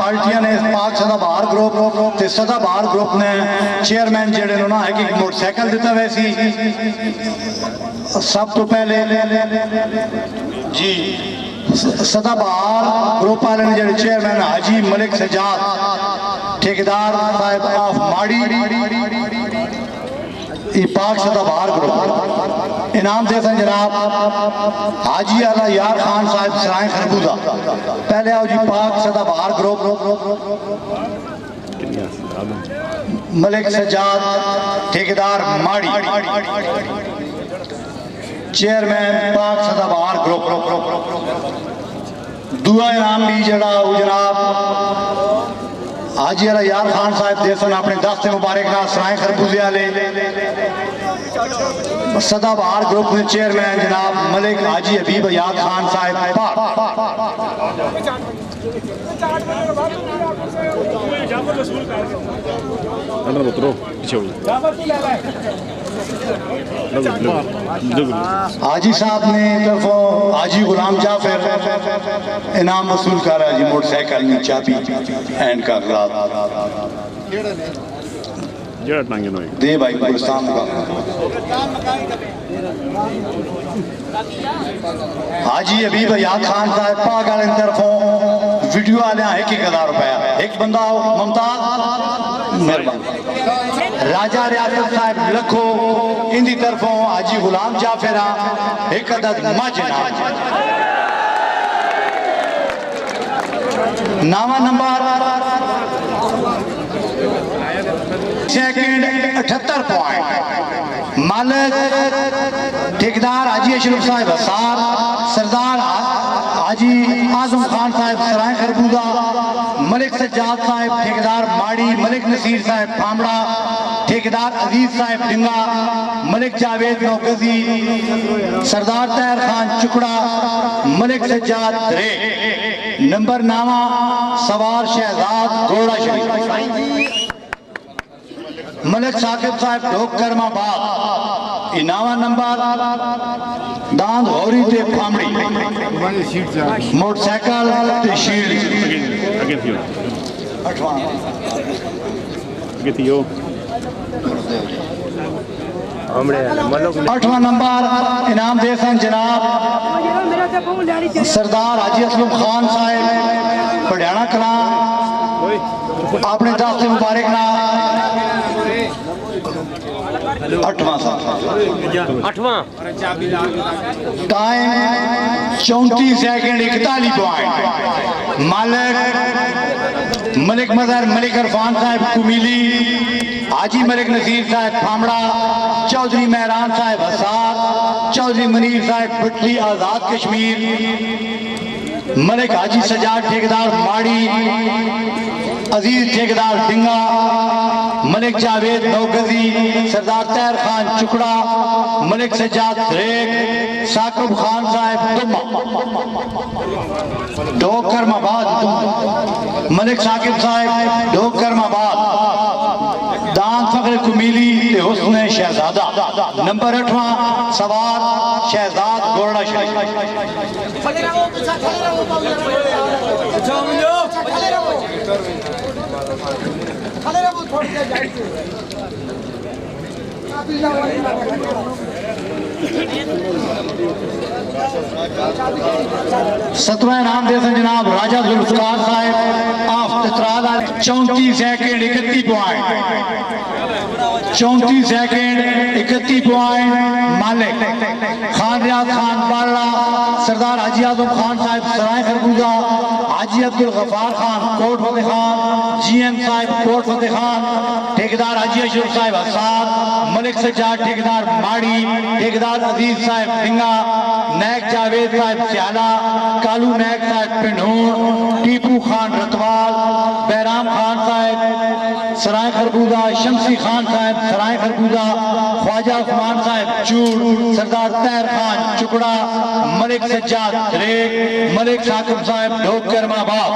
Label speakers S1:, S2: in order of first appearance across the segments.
S1: पार्टियां ने पाक सदाबहार ग्रुप ते सदाबहार ग्रुप ने चेयरमैन जेड़े ना है कि मोटरसाइकिल दिता वैसी सब तो पहले जी सदाबहार ग्रुप वाले ने जेड़े चेयरमैन हाजी मलिक सजाद ठेकेदार साहब ऑफ माड़ी पाक सदाबहार ग्रुप इनाम दे सन जनाब हाजी आला यार खान साहब सराय खरबूजा। पहले आओ जी पाक सदाबहार ग्रुप मलिक सजाद ठेकेदार माड़ी चेयरमैन पाक सदाबहार ग्रुप। दूआ इनाम भी जड़ा जनाब हाजी अला यार खान साहब देसन अपने दस्ते मुबारक ना सराय खरबूजे वाले सदाबहार ग्रुप में चेयरमैन जनाब मलिक हाजी हबीब याद खान साहब पाक। हाजी साहब ने तरफों हाजी गुलाम जाफर इनाम वसूल कर रहा जी मोटरसाइकिल में चाबी एंड कर रहा दे भाई गुलिस्तान का हाजी हबीब याद खान साहब पाक वाले तरफों वीडियो वाले 1000 रुपया एक बंदा मुमताज मेहरबान राजा रियासत साहब लखो इंदी तरफों हाजी गुलाम जाफिरा एक अदद मजना नावा नंबर सेकंड 78 पॉइंट मालिक ठेकेदार हाजी अशरफ साहब हसार सरदार हाजी आजम खान साहब सराय खरबूजा मलिक सज्जाद साहब ठेकेदार माड़ी मलिक नसीर साहब फामड़ा ठेकेदार अजीज साहब डिंगा मलिक जावेद नौगजी सरदार तैर खान चुकड़ा मलिक सज्जाद दरे नंबर नामा सवार शहजाद घोड़ा शरीफ मलिक साकिब साहब ढोक करमाबाद इनामा नंबर दांद होरी ते फामड़ी मोटरसाइकिल ते शील्ड 8वां नंबर इनाम दे सन जनाब सरदार हाजी असलम खान साहब पढ़ियाना कला अपने दस्ते मुबारक ना 8वां टाइम 34 सेकंड 41 पॉइंट मालिक मलिक मजहर मलिक इरफान साहब कुमीली हाजी मलिक नसीर साहब फामड़ा चौधरी मेहरान साहब हसार चौधरी मनीर साहब पटली आजाद कश्मीर मलिक हाजी सजाद ठेकेदार माड़ी अजीज ठेकेदार डिंगा मलिक जावेद नौगजी सरदार तैर खान चुकड़ा मलिक सजाद रेक साकिब खान साहब दुमा ढोक करमाबाद मलिक साकिब साहब ढोक करमाबाद दान फखर कुमीली ते हुस्न शहजादा नंबर 8वां सवार शहजाद घोड़ा शरीफ सत्रह इनाम दे जनाब राजा जुल्फकार साहब of 34 second 31 point 34 second 31 point मालिक खान रियाज खान बाला सरदार हाजी आजम खान साहब सराय खरबूजा हाजी अब्दुल गफार खान कोट फतेह खान जीएम साहब कोट फतेह खान ठेकेदार हाजी अशरफ साहब हसार मलिक सज्जाद ठेकेदार माड़ी ठेकेदार अजीज साहब डिंगा नायक जावेद साहब सियाला कालू नायक साहब पिंढूर टीपू खान रतवाल बैराम खान साहब सराय खरबूजा शमसी खान साहब सराय खरबूजा ख्वाजा उस्मान साहब चूड़ सरदार तैर खान चुकड़ा मलिक सज्जाद रेक मलिक साकिब साहब ढोक करमाबाद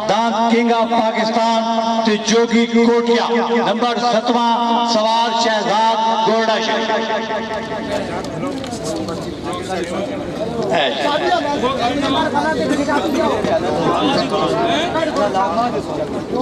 S1: दांत किंग ऑफ पाकिस्तान ते जोगी कोटिया नंबर 7वां सवार शहजाद घोड़ा शरीफ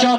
S1: 4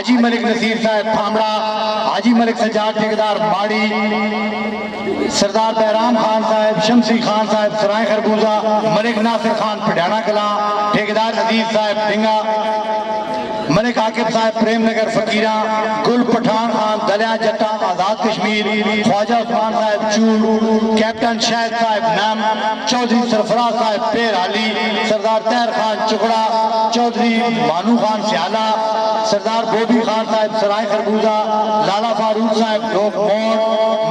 S1: हाजी मलिक नसीर साहब फामड़ा, हाजी मलिक सज्जाद ठेकेदार माड़ी, सरदार बहराम खान साहब, शमसी खान साहब सराय खरबूजा, मलिक नासिर खान पटियाला कलां, ठेकेदार अजीज साहब ढिंगा, मलिक आकिब साहब प्रेम नगर फकीरा, गुल पठान खान दलिया जट्टा आजाद कश्मीर, ख्वाजा उस्मान साहब चूड़, कैप्टन शाहिद साहब नाम, चौधरी सरफराज साहब पेर हाली, सरदार तहर खान चुकड़ा, चौधरी मानू खान सियाला, सरदार बोबी खान साहब सराय खरबूजा, लाला फारूक साहब डोक मोड़,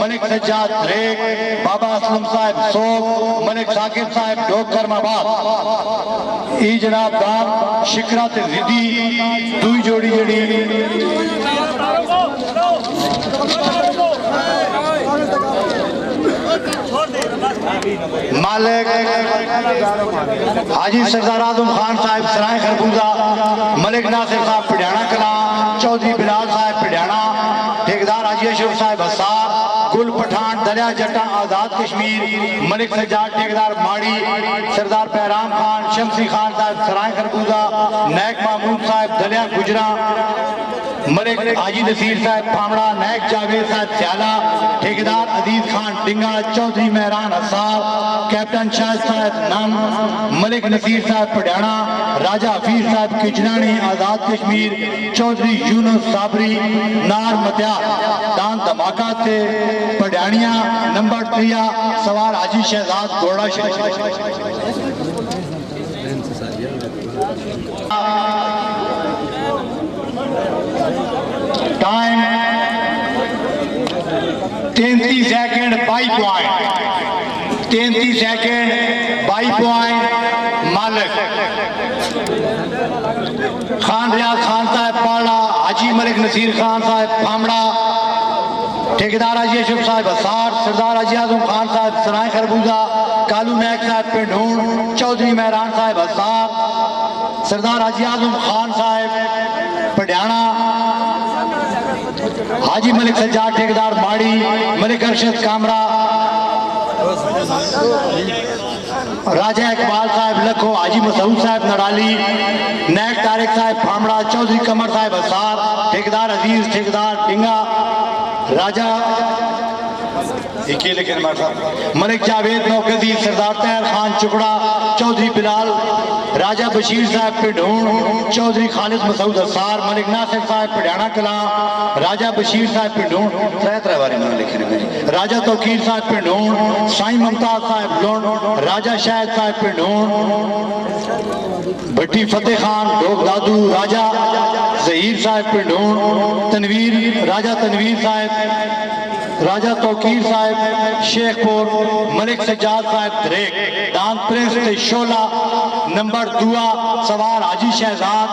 S1: मलिक सज्जाद रेक, बाबा असलम साहब सोप, मलिक साकिब साहब डोक करमाबाद। ई जनाब दाम शिकरा ते रिदी दुई जोड़ी जड़ी मालिक हाजी सरदार आजम खान साहब सराय खरबूजा, मलिक नासिर साहब पटियाला कलां, चौधरी बिलाल साहब पटियाला, ठेकेदार हाजी अशरफ साहब हसार, गुल पठान दलिया जट्टा आजाद कश्मीर, मलिक सज्जाद ठेकेदार माड़ी, सरदार बहराम खान शमसी खान साहब सराय खरबूजा, नायक महमूद साहब दलिया गुजरा, मलिक हाजी नसीर साहब फामड़ा, नायक जावेद साहब सियाला, ठेकेदार अजीज खान डिंगा, चौधरी मेहरान हसार, कैप्टन शाहिद साहब नम, मलिक नसीर साहब पटियाला, राजा हफीज साहब किचनानी आजाद कश्मीर, चौधरी यूनुस साबरी नार मत्यार दान धमाका से पटियानिया नंबर 3 सवार हाजी शहजाद गोड़ा Sharif. Time 33 second 22 point, 33 second 22 point. मालिक खान रियाज खान साहब पाला, हाजी मलिक नसीर खान साहब फामड़ा, ठेकेदार हाजी अशरफ साहब हसार, सरदार हाजी आजम खान साहब सराय खरबूजा, कालू नायक साहब पिंडून, चौधरी मेहरान साहब हसार, सरदार हाजी आजम खान साहब पटियाला, हाजी मलिक सज्जाद ठेकेदार माड़ी, मलिक अरशद कामरा, राजा इकबाल साहब लखो, हाजी मसूद साहब नडाली, नायक तारिक साहब फामड़ा, चौधरी कमर साहब हसार, ठेकेदार अजीज ठेकेदार डिंगा, राजा मलिक जावेद नौकदी, सरदार तहर खान चुकड़ा, चौधरी बिलाल, राजा बशीर साहब पिंडून, चौधरी खालिद मसूद हसार, मलिक नासिर साहब पटियाला कलां, राजा बशीर साहब पिंडून, राजा तौकीर साहब पिंडून, साईं मुमताज साहब लोन, राजा शाहिद साहब पिंडून, भट्टी फतेह खान डोक दादू, राजा जहीर साहब पिंडून, तनवीर राजा तनवीर साहब, राजा तौकीर साहब शेखपुर, मलिक सज्जाद साहब दरेक, दान प्रिंस ते शोला नंबर 2 सवार हाजी शहजाद।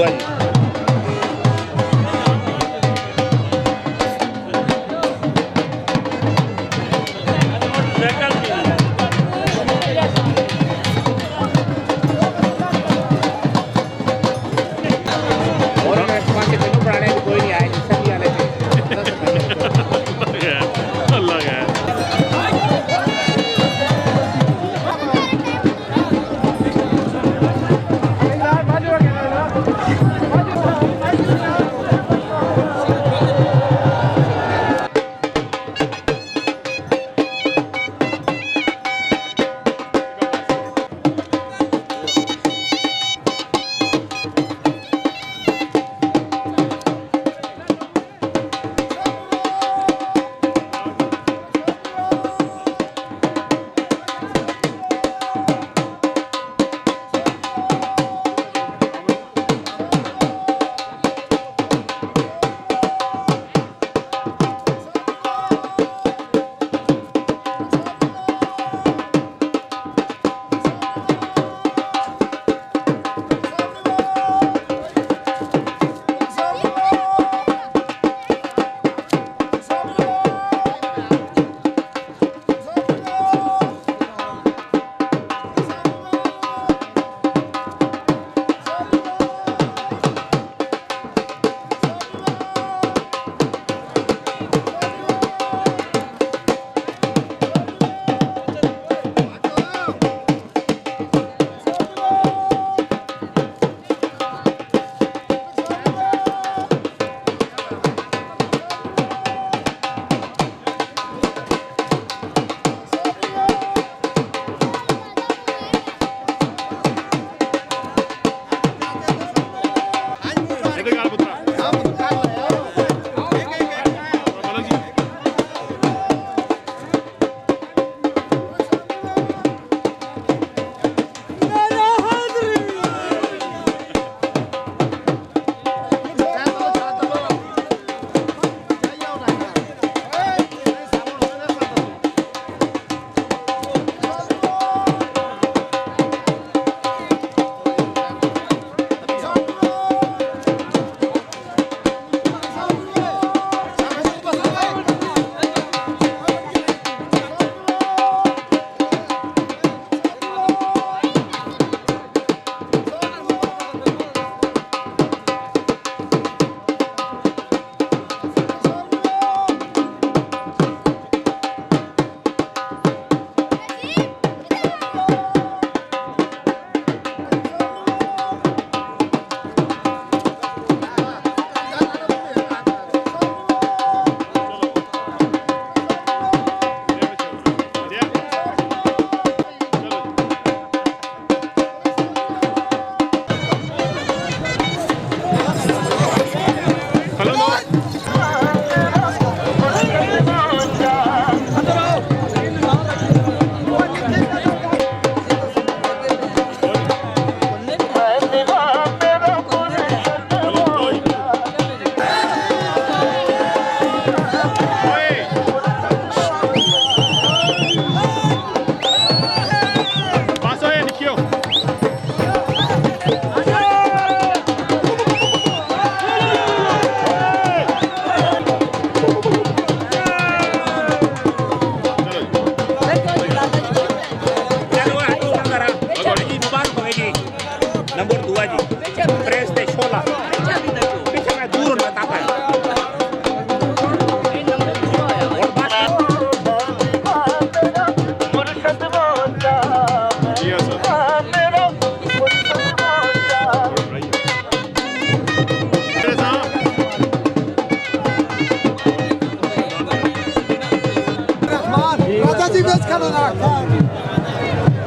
S2: दुआ जी।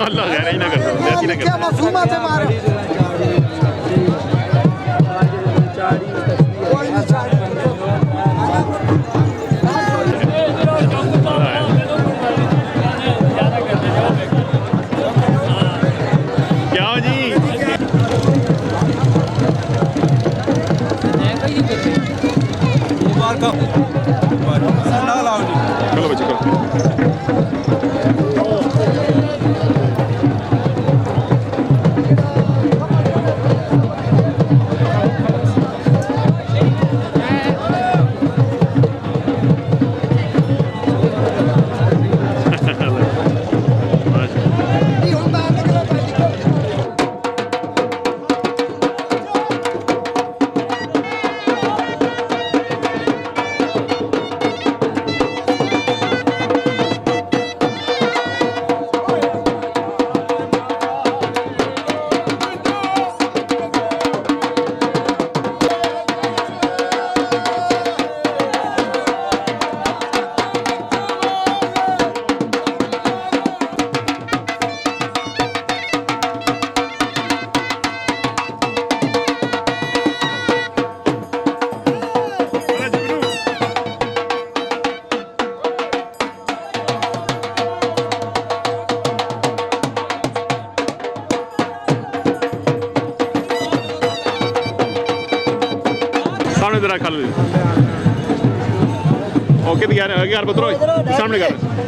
S3: अल्लाह खैर ही ना कर ऐसी ना कर
S4: क्या मासूमात है हमारे कोई नहीं
S3: क्या जी चलो बच्चे करो खल ओके भी यार बतरो सामने कर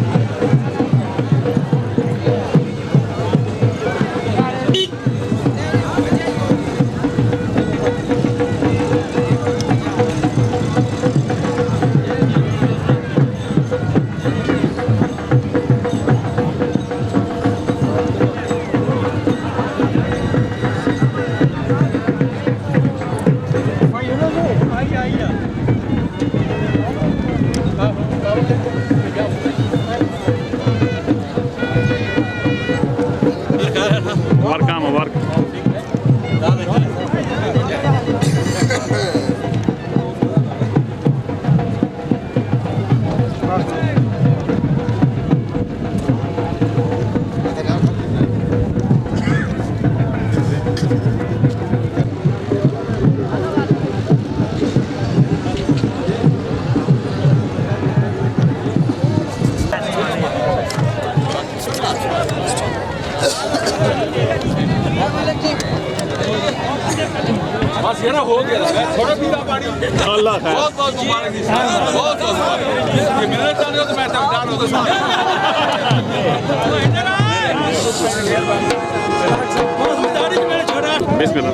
S2: हो गया थोड़ा पीता पानी
S3: अल्लाह खैर
S2: बहुत बहुत मुबारक जी बहुत बहुत ये मिलना चाहते हो तो मैं तैयार हूं तो
S3: बिस्मिल्लाह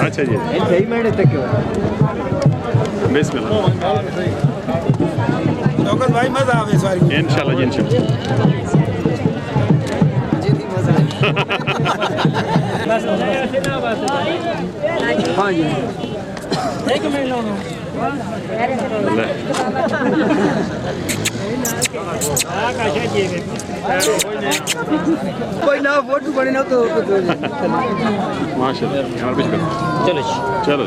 S3: अच्छा जी
S1: सही मैंने तक
S3: बिस्मिल्लाह
S2: नौकत भाई मजा आवे इस बार
S3: इंशाल्लाह जी इंशाल्लाह
S1: हाँ जी
S4: एक मिनट लो
S1: कोई ना फोटो बने ना तो
S3: माशाल्लाह यार बिच चलो चलो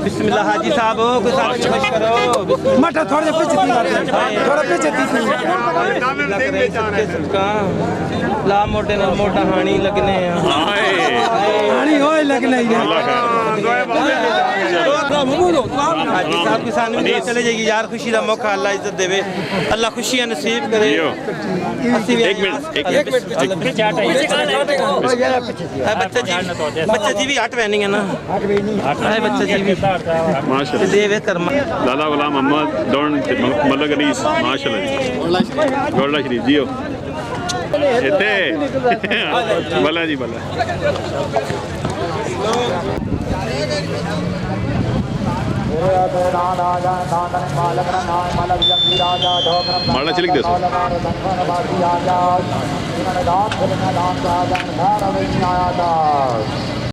S5: बिस्मिल्लाह हाजी साहब हो कुछ आप खुश करो
S2: मटा थोड़ा पीछे थोड़ा पीछे
S5: ला मोटे ना मोटा हानी लगने हैं
S2: हानी होए लगने ही
S3: अल्लाह खैर
S5: हाजी साहब के सामने भी चले जाएगी यार खुशी का मौका अल्लाह इज्जत देवे अल्लाह खुशियां नसीब करे
S3: एक मिनट
S5: बच्चा जी भी हट बहनी है ना बच्चा जी भी
S3: माशाल्लाह
S5: देवे कर्मा
S3: लाला गुलाम मोहम्मद डॉन मलक अनीस माशाल्लाह गोल्ला शरीफ जियो इतने भला जी भला माला चिलिक दे सो